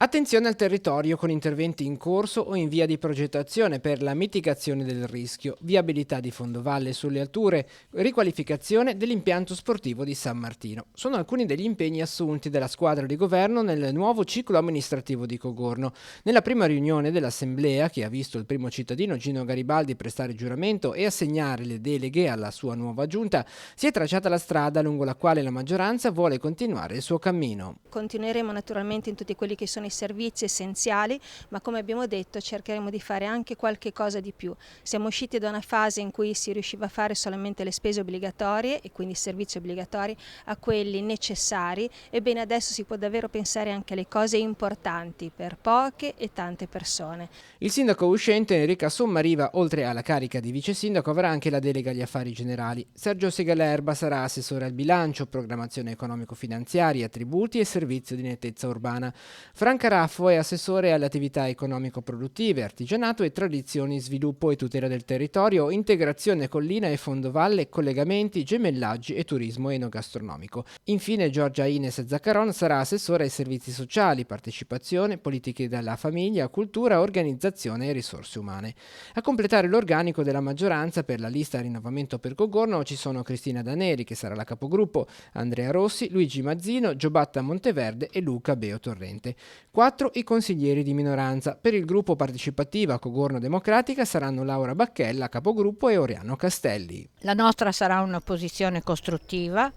Attenzione al territorio con interventi in corso o in via di progettazione per la mitigazione del rischio, viabilità di fondovalle sulle alture, riqualificazione dell'impianto sportivo di San Martino. Sono alcuni degli impegni assunti dalla squadra di governo nel nuovo ciclo amministrativo di Cogorno. Nella prima riunione dell'Assemblea, che ha visto il primo cittadino Gino Garibaldi prestare giuramento e assegnare le deleghe alla sua nuova giunta, si è tracciata la strada lungo la quale la maggioranza vuole continuare il suo cammino. Continueremo naturalmente in tutti quelli che sono i servizi essenziali, ma come abbiamo detto cercheremo di fare anche qualche cosa di più. Siamo usciti da una fase in cui si riusciva a fare solamente le spese obbligatorie e quindi i servizi obbligatori a quelli necessari. Ebbene, adesso si può davvero pensare anche alle cose importanti per poche e tante persone. Il sindaco uscente Enrica Sommariva, oltre alla carica di vice sindaco, avrà anche la delega agli affari generali. Sergio Segalerba sarà assessore al bilancio, programmazione economico-finanziaria, tributi e servizio di nettezza urbana. Franca Raffo è assessore alle attività economico-produttive, artigianato e tradizioni, sviluppo e tutela del territorio, integrazione collina e fondovalle, collegamenti, gemellaggi e turismo enogastronomico. Infine Giorgia Ines Zaccaron sarà assessore ai servizi sociali, partecipazione, politiche della famiglia, cultura, organizzazione e risorse umane. A completare l'organico della maggioranza per la lista Rinnovamento per Cogorno ci sono Cristina Daneri, che sarà la capogruppo, Andrea Rossi, Luigi Mazzino, Giobatta Monteverde e Luca Beo Torrente. 4 i consiglieri di minoranza. Per il gruppo partecipativa Cogorno Democratica saranno Laura Bacchella, capogruppo, e Oriano Castelli. La nostra sarà una posizione costruttiva,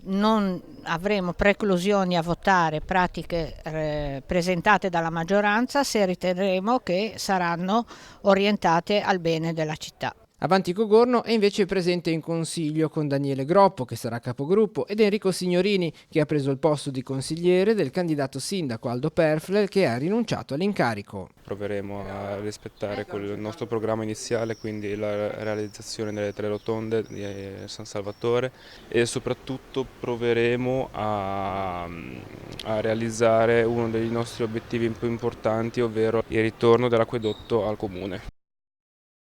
non avremo preclusioni a votare pratiche presentate dalla maggioranza se riterremo che saranno orientate al bene della città. Avanti Cogorno è invece presente in consiglio con Daniele Groppo, che sarà capogruppo, ed Enrico Signorini, che ha preso il posto di consigliere del candidato sindaco Aldo Perfler, che ha rinunciato all'incarico. Proveremo a rispettare il nostro programma iniziale, quindi la realizzazione delle 3 rotonde di San Salvatore, e soprattutto proveremo a realizzare uno dei nostri obiettivi più importanti, ovvero il ritorno dell'acquedotto al comune.